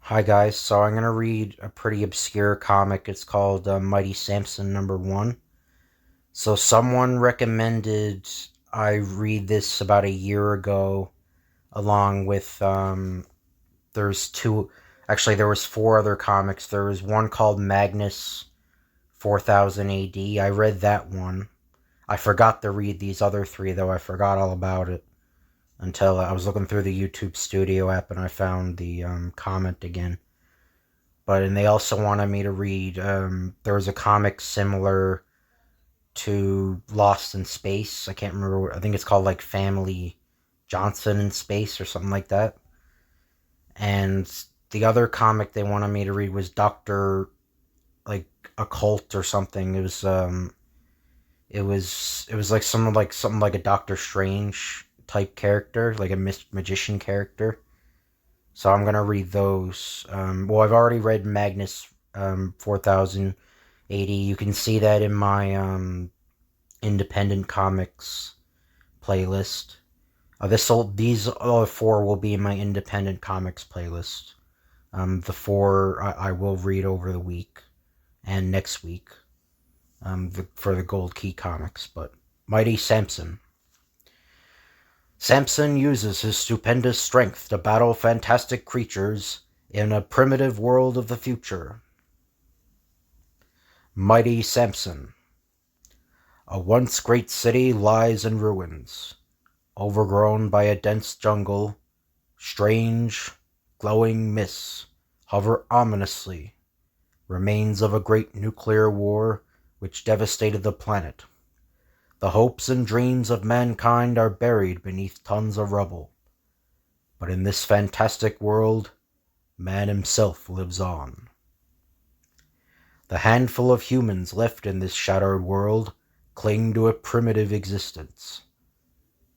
Hi guys, so I'm gonna read a pretty obscure comic. It's called Mighty Samson #1. So someone recommended I read this about a year ago, along with there's two. Actually, there was four other comics. There was one called Magnus 4000 AD. I read that one. I forgot to read these other three though. I forgot all about it until I was looking through the YouTube Studio app and I found the comment again. And they also wanted me to read. There was a comic similar to Lost in Space. I can't remember. I think it's called like Family Johnson in Space or something like that. And the other comic they wanted me to read was Doctor like Occult or something. It was something like a Doctor Strange type character, like a magician character. So I'm gonna read those. I've already read Magnus 4080. You can see that in my independent comics playlist. These other four will be in my independent comics playlist. The four I will read over the week and next week. For the Gold Key comics, but Mighty Samson. Samson uses his stupendous strength to battle fantastic creatures in a primitive world of the future. Mighty Samson. A once great city lies in ruins, overgrown by a dense jungle. Strange, glowing mists hover ominously, remains of a great nuclear war which devastated the planet. The hopes and dreams of mankind are buried beneath tons of rubble. But in this fantastic world, man himself lives on. The handful of humans left in this shattered world cling to a primitive existence,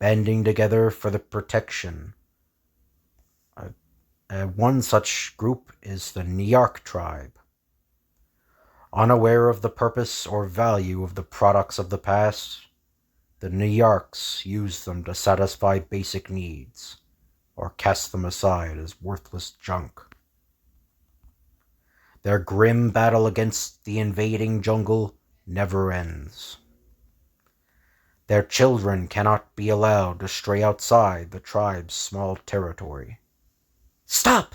banding together for the protection. One such group is the Nyark tribe. Unaware of the purpose or value of the products of the past, the Nyarks use them to satisfy basic needs, or cast them aside as worthless junk. Their grim battle against the invading jungle never ends. Their children cannot be allowed to stray outside the tribe's small territory. Stop!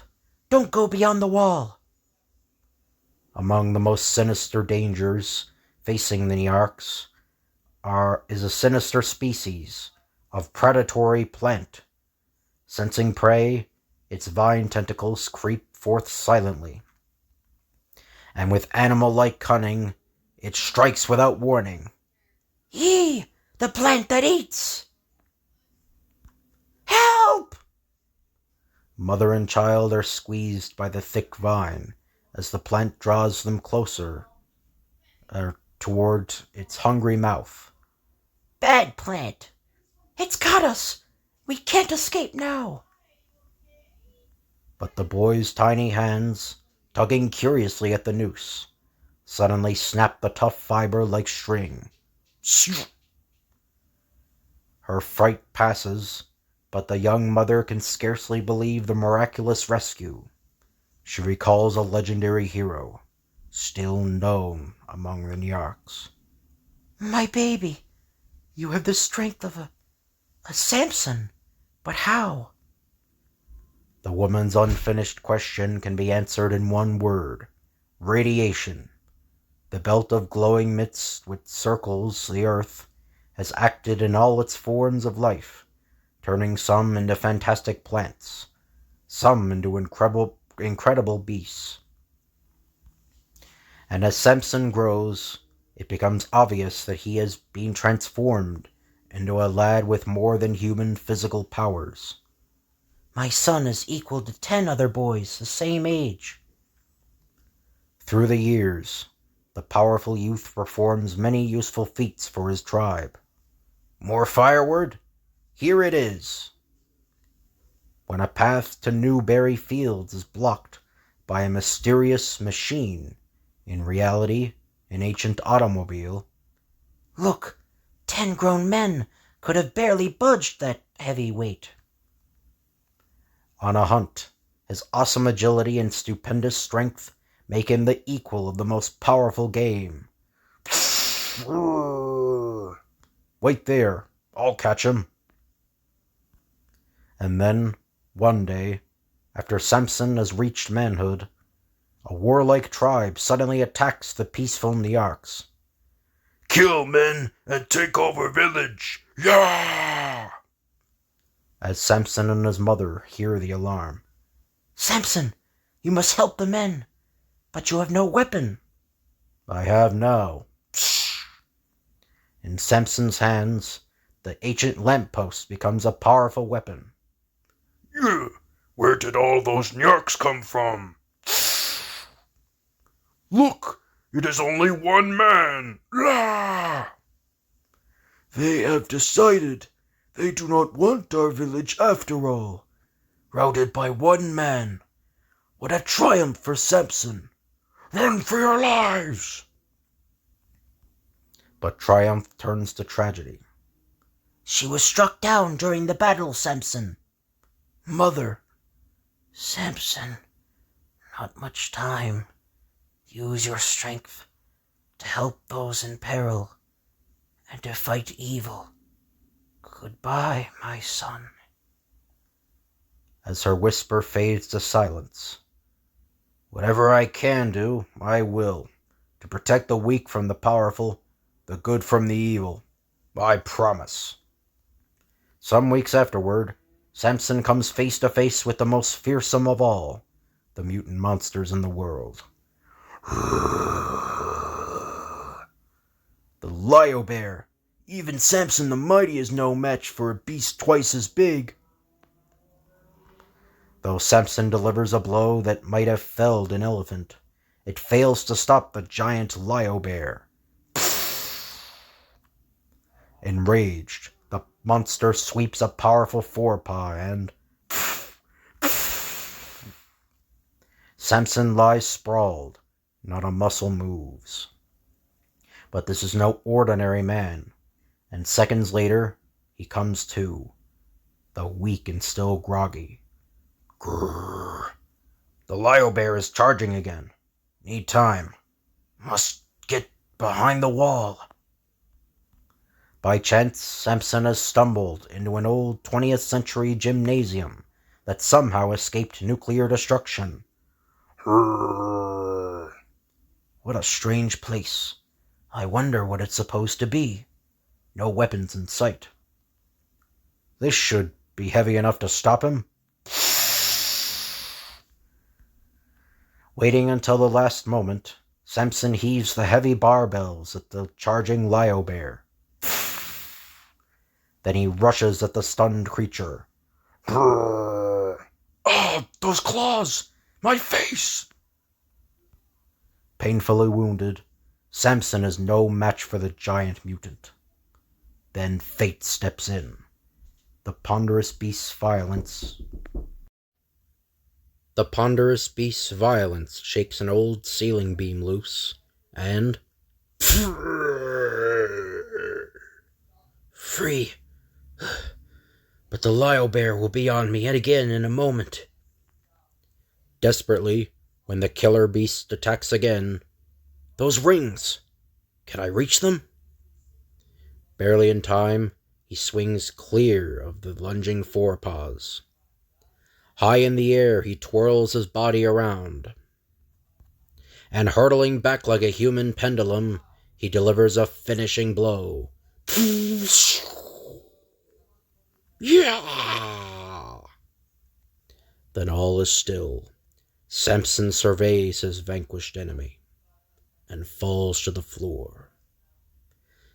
Don't go beyond the wall! Among the most sinister dangers facing the Nyarks is a sinister species of predatory plant. Sensing prey, its vine tentacles creep forth silently, and with animal-like cunning, it strikes without warning. Ye, the plant that eats! Help! Mother and child are squeezed by the thick vine as the plant draws them closer toward its hungry mouth. Bad plant! It's got us! We can't escape now! But the boy's tiny hands, tugging curiously at the noose, suddenly snap the tough fiber like string. Her fright passes, but the young mother can scarcely believe the miraculous rescue. She recalls a legendary hero, still known among the Nyarks. My baby, you have the strength of a Samson, but how? The woman's unfinished question can be answered in one word: radiation. The belt of glowing mist which circles the earth has acted in all its forms of life, turning some into fantastic plants, some into incredible beasts. And as Samson grows, it becomes obvious that he has been transformed into a lad with more than human physical powers. My son is equal to 10 other boys the same age. Through the years, the powerful youth performs many useful feats for his tribe. More firewood? Here it is. When a path to New Berry Fields is blocked by a mysterious machine, in reality an ancient automobile. Look, 10 grown men could have barely budged that heavy weight. On a hunt, His awesome agility and stupendous strength make him the equal of the most powerful game. Wait there, I'll catch him. And then, one day, after Samson has reached manhood, a warlike tribe suddenly attacks the peaceful Niarchs. Kill men and take over village! Yeah! As Samson and his mother hear the alarm. Samson, you must help the men, but you have no weapon. I have now. In Samson's hands, the ancient lamppost becomes a powerful weapon. Yeah, where did all those Niarchs come from? Look, it is only one man. Ah! They have decided they do not want our village after all. Routed by one man. What a triumph for Samson. Run for your lives! But triumph turns to tragedy. She was struck down during the battle, Samson. Mother. Samson, not much time. Use your strength to help those in peril and to fight evil. Goodbye, my son. As her whisper fades to silence. Whatever I can do, I will, to protect the weak from the powerful, the good from the evil. I promise. Some weeks afterward, Samson comes face to face with the most fearsome of all the mutant monsters in the world. The Lio-bear. Even Samson the Mighty is no match for a beast twice as big. Though Samson delivers a blow that might have felled an elephant, it fails to stop the giant Lio-bear. Enraged, the monster sweeps a powerful forepaw and... Samson lies sprawled, not a muscle moves. But this is no ordinary man, and seconds later, he comes to, though weak and still groggy. Grrr. The Lio-bear is charging again. Need time. Must get behind the wall. By chance, Samson has stumbled into an old 20th century gymnasium that somehow escaped nuclear destruction. Grrr. What a strange place. I wonder what it's supposed to be. No weapons in sight. This should be heavy enough to stop him. Waiting until the last moment, Samson heaves the heavy barbells at the charging Lio-bear. Then he rushes at the stunned creature. Grrr. Oh, those claws! My face! Painfully wounded, Samson is no match for the giant mutant. Then fate steps in. The ponderous beast's violence shakes an old ceiling beam loose, and... Free! But the Lio-bear will be on me yet again in a moment. Desperately, when the killer beast attacks again... Those rings! Can I reach them? Barely in time, he swings clear of the lunging forepaws. High in the air, he twirls his body around. And hurtling back like a human pendulum, he delivers a finishing blow. Yeah! Then all is still. Samson surveys his vanquished enemy and falls to the floor.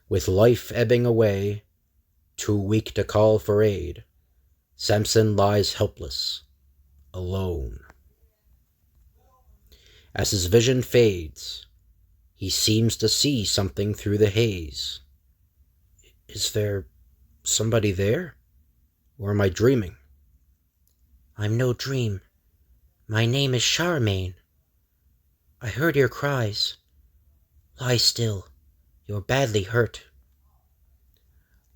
With life ebbing away, too weak to call for aid, Samson lies helpless, alone. As his vision fades, he seems to see something through the haze. Is there somebody there? Or am I dreaming? I'm no dream. My name is Charmaine. I heard your cries. Lie still. You're badly hurt.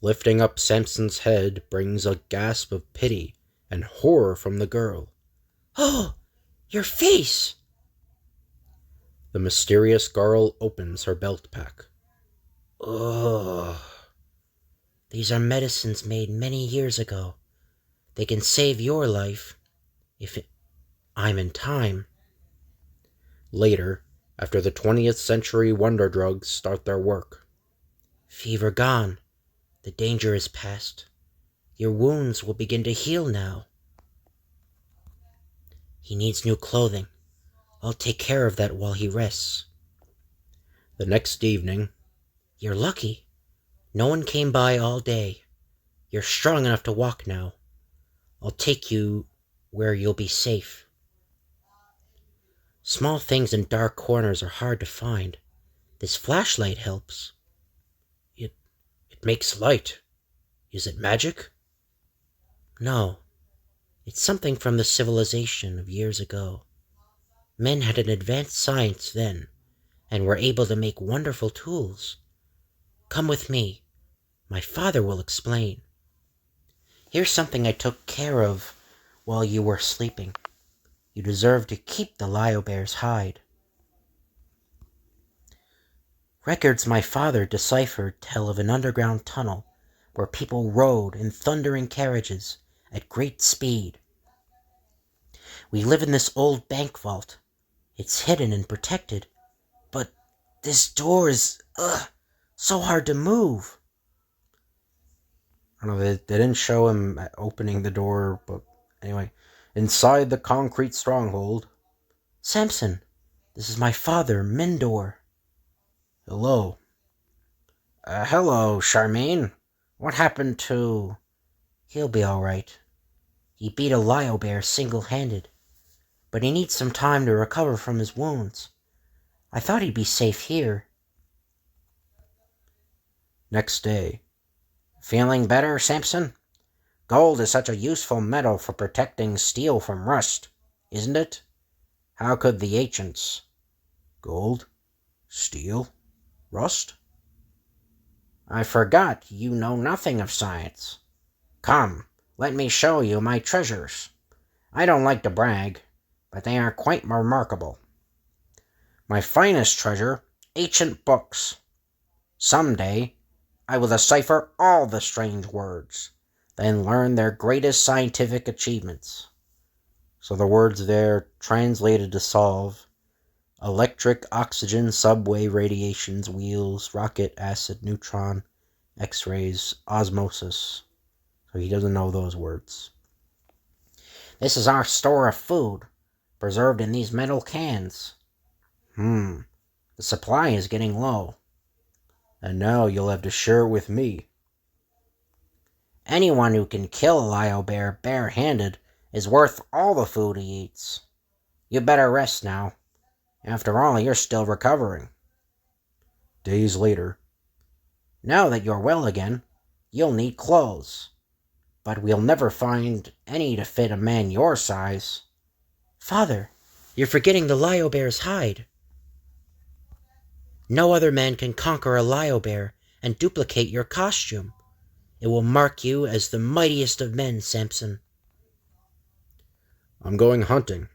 Lifting up Samson's head brings a gasp of pity and horror from the girl. Oh, your face! The mysterious girl opens her belt pack. Oh, these are medicines made many years ago. They can save your life if I'm in time. Later, after the 20th century wonder drugs start their work. Fever gone. The danger is past. Your wounds will begin to heal now. He needs new clothing. I'll take care of that while he rests. The next evening, You're lucky. No one came by all day. You're strong enough to walk now. I'll take you where you'll be safe. Small things in dark corners are hard to find. This flashlight helps. it makes light. Is it magic? No, it's something from the civilization of years ago. Men had an advanced science then, and were able to make wonderful tools. Come with me. My father will explain. Here's something I took care of while you were sleeping. You deserve to keep the Lio-bear's hide. Records my father deciphered tell of an underground tunnel where people rode in thundering carriages at great speed. We live in this old bank vault. It's hidden and protected, but this door is, so hard to move. I don't know, they didn't show him opening the door, but anyway. Inside the concrete stronghold. Samson, this is my father, Mindor. Hello. Hello, Charmaine. What happened to... He'll be all right. He beat a Lio-bear single-handed, but he needs some time to recover from his wounds. I thought he'd be safe here. Next day. Feeling better, Samson? Gold is such a useful metal for protecting steel from rust, isn't it? How could the ancients? Gold? Steel? Rust? I forgot you know nothing of science. Come, let me show you my treasures. I don't like to brag, but they are quite remarkable. My finest treasure, ancient books. Someday, I will decipher all the strange words, then learn their greatest scientific achievements. So the words there translated to solve: electric, oxygen, subway, radiations, wheels, rocket, acid, neutron, X-rays, osmosis. So he doesn't know those words. This is our store of food, preserved in these metal cans. The supply is getting low. And now you'll have to share it with me. Anyone who can kill a Lio-bear bare-handed is worth all the food he eats. You better rest now. After all, you're still recovering. Days later. Now that you're well again, you'll need clothes. But we'll never find any to fit a man your size. Father, you're forgetting the Lio-bear's hide. No other man can conquer a Lio-bear and duplicate your costume. It will mark you as the mightiest of men, Samson. I'm going hunting.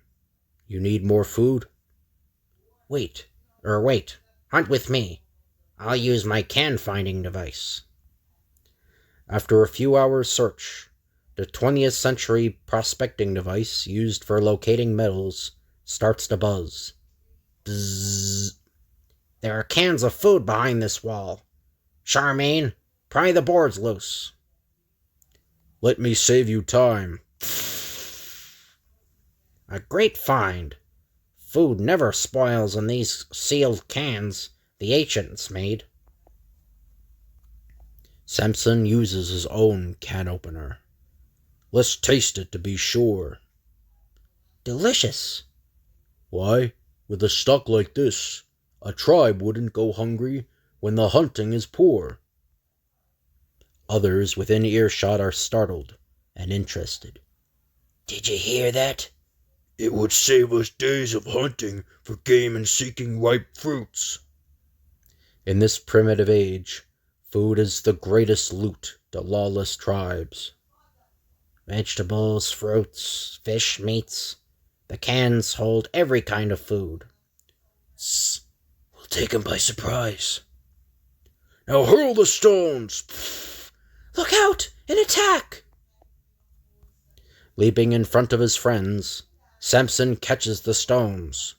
You need more food? Wait, hunt with me. I'll use my can-finding device. After a few hours' search, the 20th century prospecting device used for locating metals starts to buzz. Bzzz. There are cans of food behind this wall. Charmaine, pry the boards loose. Let me save you time. A great find. Food never spoils in these sealed cans the ancients made. Samson uses his own can opener. Let's taste it to be sure. Delicious. Why, with a stock like this, a tribe wouldn't go hungry when the hunting is poor. Others within earshot are startled and interested. Did you hear that? It would save us days of hunting for game and seeking ripe fruits. In this primitive age, food is the greatest loot to lawless tribes. Vegetables, fruits, fish, meats. The cans hold every kind of food. We'll take him by surprise. Now hurl the stones! Look out! An attack! Leaping in front of his friends, Samson catches the stones.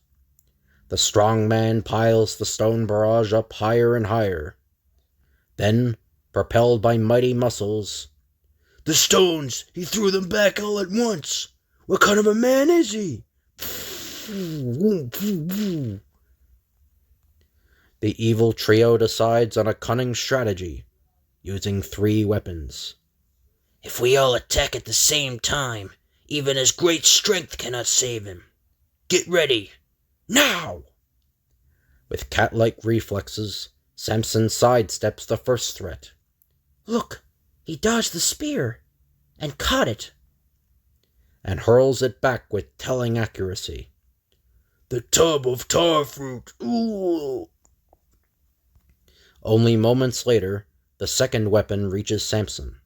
The strong man piles the stone barrage up higher and higher. Then, propelled by mighty muscles, The stones! He threw them back all at once! What kind of a man is he? the evil trio decides on a cunning strategy, using 3 weapons. If we all attack at the same time, even his great strength cannot save him. Get ready! Now! With cat-like reflexes, Samson sidesteps the first threat. Look! He dodged the spear and caught it. And hurls it back with telling accuracy. The tub of tar fruit! Ooh! Only moments later, the second weapon reaches Samson,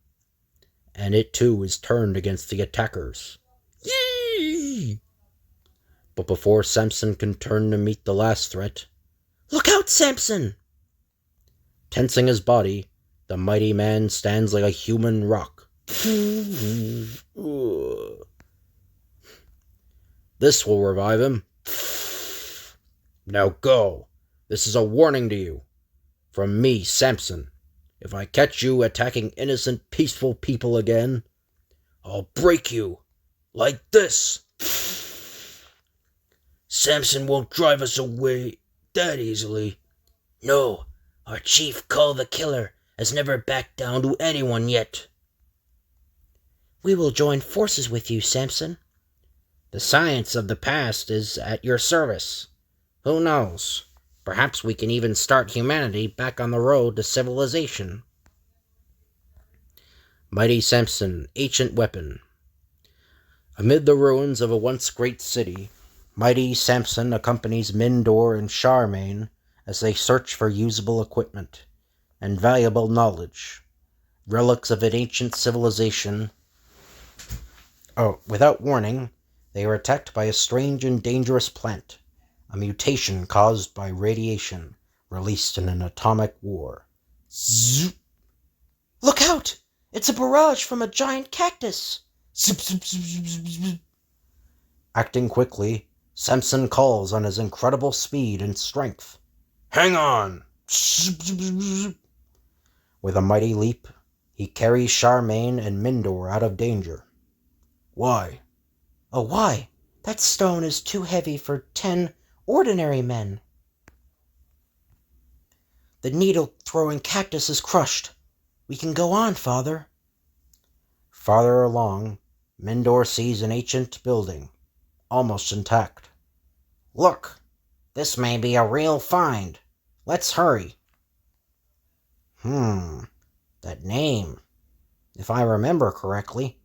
and it too is turned against the attackers. Yee! But before Samson can turn to meet the last threat, Look out, Samson! tensing his body, the mighty man stands like a human rock. This will revive him. Now go. This is a warning to you. From me, Samson. If I catch you attacking innocent, peaceful people again, I'll break you. Like this. Samson won't drive us away that easily. No, our chief, Cull the Killer, has never backed down to anyone yet. We will join forces with you, Samson. The science of the past is at your service. Who knows? Perhaps we can even start humanity back on the road to civilization. Mighty Samson, ancient weapon. Amid the ruins of a once great city, mighty Samson accompanies Mindor and Charmaine as they search for usable equipment and valuable knowledge, relics of an ancient civilization. Without warning, they are attacked by a strange and dangerous plant, a mutation caused by radiation released in an atomic war. Zoop! Look out! It's a barrage from a giant cactus! Zip, zip, zip, zip, zip, zip. Acting quickly, Samson calls on his incredible speed and strength. Hang on! Zip, zip, zip, zip. With a mighty leap, he carries Charmaine and Mindor out of danger. Why? Oh, why? That stone is too heavy for 10 ordinary men. The needle-throwing cactus is crushed. We can go on, Father. Farther along, Mindor sees an ancient building, almost intact. Look, this may be a real find. Let's hurry. That name, if I remember correctly,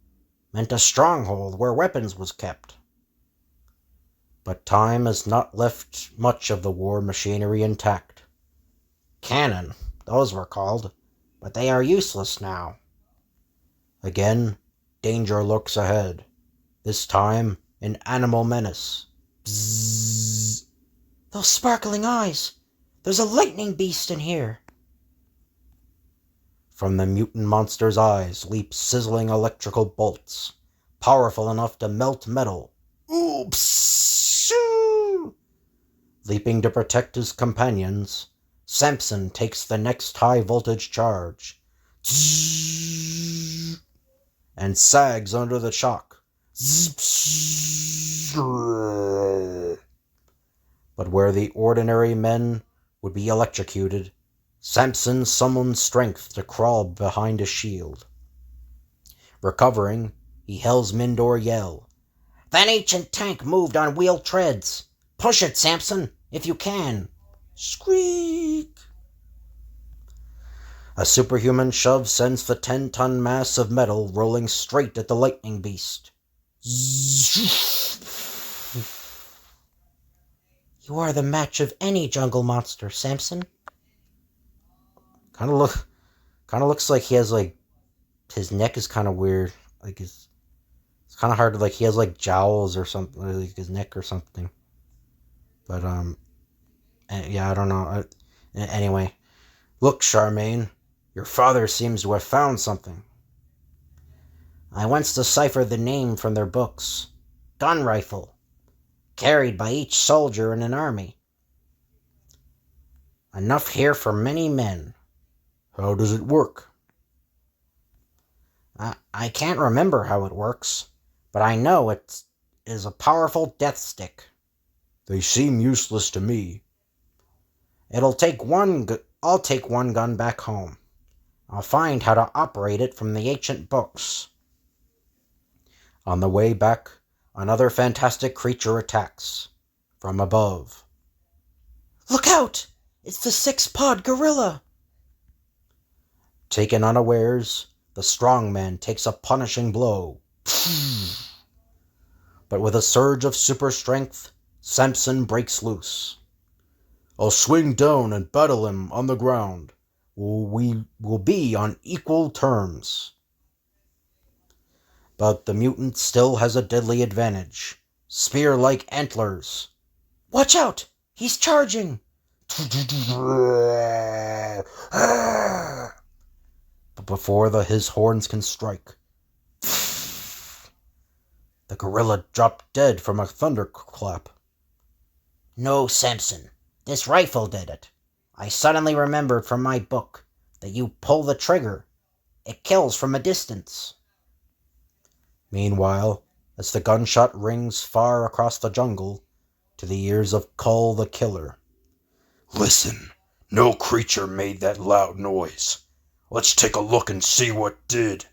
meant a stronghold where weapons was kept. But time has not left much of the war machinery intact. Cannon, those were called, but they are useless now. Again, danger lurks ahead, this time an animal menace. Bzzz. Those sparkling eyes! There's a lightning beast in here! From the mutant monster's eyes leap sizzling electrical bolts, powerful enough to melt metal. Oops! Leaping to protect his companions, Samson takes the next high-voltage charge and sags under the shock. But where the ordinary men would be electrocuted, Samson summons strength to crawl behind a shield. Recovering, he hails Mindor yell. That ancient tank moved on wheel treads. Push it, Samson, if you can. Squeak! A superhuman shove sends the 10-ton mass of metal rolling straight at the lightning beast. You are the match of any jungle monster, Samson. Kind of looks like he has his neck is kind of weird. Like his It's kind of hard to, like, he has, like, jowls or something, like his neck or something. But, yeah, I don't know. Anyway. Look, Charmaine, your father seems to have found something. I once deciphered the name from their books. Gun rifle. Carried by each soldier in an army. Enough here for many men. How does it work? I can't remember how it works, but I know it is a powerful death stick. They seem useless to me. I'll take one gun back home. I'll find how to operate it from the ancient books. On the way back, another fantastic creature attacks. From above. Look out! It's the six-pawed gorilla! Taken unawares, the strong man takes a punishing blow. But with a surge of super strength, Samson breaks loose. I'll swing down and battle him on the ground. We will be on equal terms. But the mutant still has a deadly advantage. Spear-like antlers. Watch out! He's charging! But before his horns can strike, the gorilla dropped dead from a thunderclap. No, Samson. This rifle did it. I suddenly remembered from my book that you pull the trigger. It kills from a distance. Meanwhile, as the gunshot rings far across the jungle, to the ears of Kull the Killer. Listen, no creature made that loud noise. Let's take a look and see what did.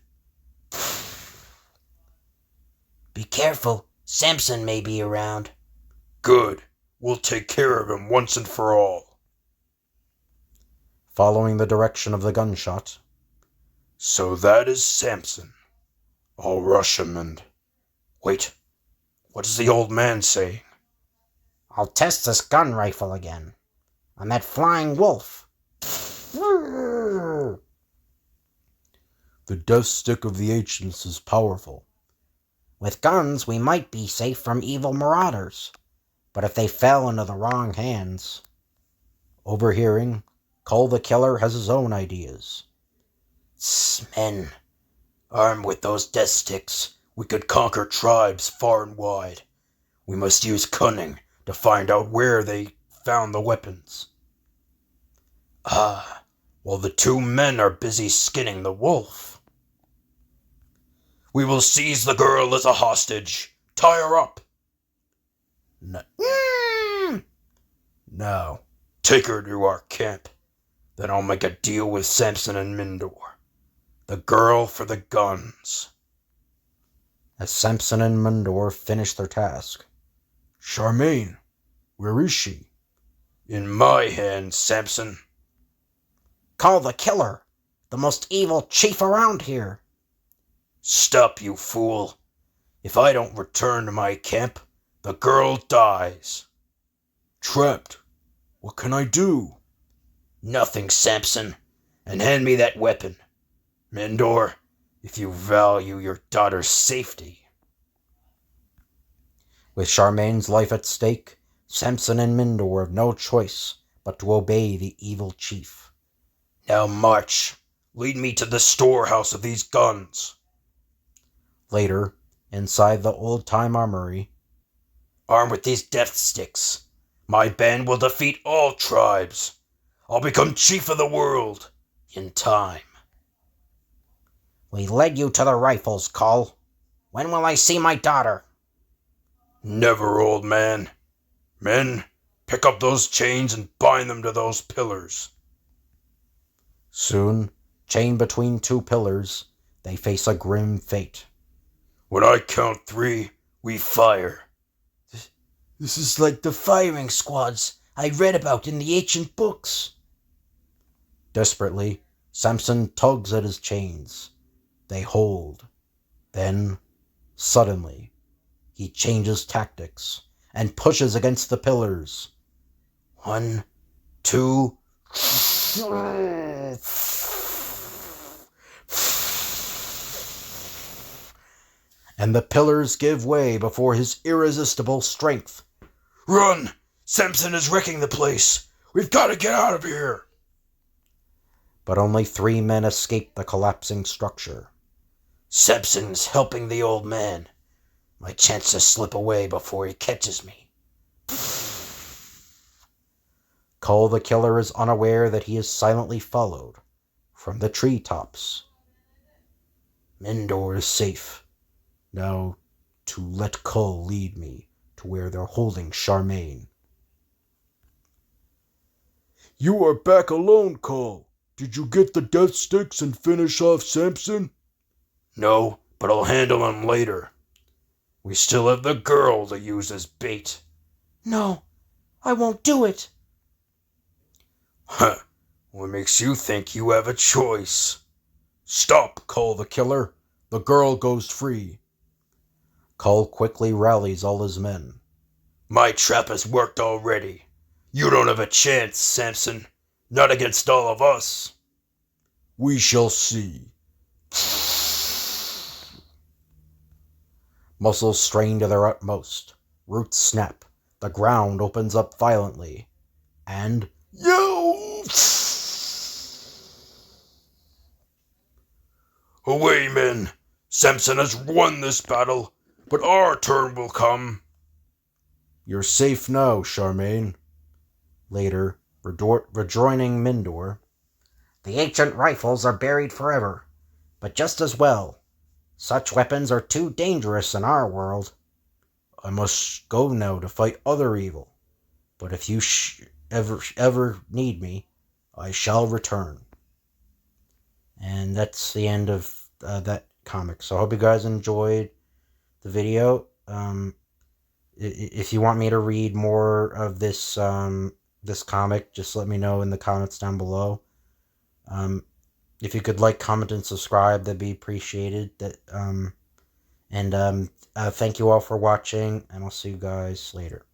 Be careful. Samson may be around. Good. We'll take care of him once and for all. Following the direction of the gunshot. So that is Samson. I'll rush him and... Wait, what is the old man saying? I'll test this gun rifle again. On that flying wolf. The death stick of the ancients is powerful. With guns, we might be safe from evil marauders. But if they fell into the wrong hands... Overhearing, Kull the Killer has his own ideas. Men, armed with those death sticks, we could conquer tribes far and wide. We must use cunning to find out where they found the weapons. While the two men are busy skinning the wolf. We will seize the girl as a hostage. Tie her up. Now, take her to our camp. Then I'll make a deal with Samson and Mindor. The girl for the guns. As Samson and Mindor finish their task. Charmaine, where is she? In my hands, Samson. Kull the Killer, the most evil chief around here. Stop, you fool. If I don't return to my camp, the girl dies. Trapped. What can I do? Nothing, Samson. And hand me that weapon. Mindor, if you value your daughter's safety. With Charmaine's life at stake, Samson and Mindor have no choice but to obey the evil chief. Now march. Lead me to the storehouse of these guns. Later, inside the old-time armory. Armed with these death sticks, my band will defeat all tribes. I'll become chief of the world in time. We led you to the rifles, Kull. When will I see my daughter? Never, old man. Men, pick up those chains and bind them to those pillars. Soon, chained between two pillars, they face a grim fate. When I count 3, we fire. This is like the firing squads I read about in the ancient books. Desperately, Samson tugs at his chains. They hold. Then, suddenly, he changes tactics and pushes against the pillars. 1, 2... and the pillars give way before his irresistible strength. Run! Samson is wrecking the place! We've got to get out of here! But only 3 men escape the collapsing structure. Samson's helping the old man. My chance to slip away before he catches me. Kull the Killer is unaware that he is silently followed from the treetops. Mindor is safe. Now to let Kull lead me to where they're holding Charmaine. You are back alone, Kull. Did you get the death sticks and finish off Samson? No, but I'll handle him later. We still have the girl to use as bait. No, I won't do it. Huh. What makes you think you have a choice? Stop, Kull the Killer. The girl goes free. Kull quickly rallies all his men. My trap has worked already. You don't have a chance, Samson. Not against all of us. We shall see. Muscles strain to their utmost. Roots snap. The ground opens up violently. And... Yo! Away, men. Samson has won this battle, but our turn will come. You're safe now, Charmaine. Later, rejoining Mindor. The ancient rifles are buried forever, but just as well. Such weapons are too dangerous in our world. I must go now to fight other evil, but if you ever need me, I shall return. And that's the end of that comic. So I hope you guys enjoyed the video. If you want me to read more of this this comic, just let me know in the comments down below. If you could like, comment, and subscribe, that'd be appreciated. Thank you all for watching, and I'll see you guys later.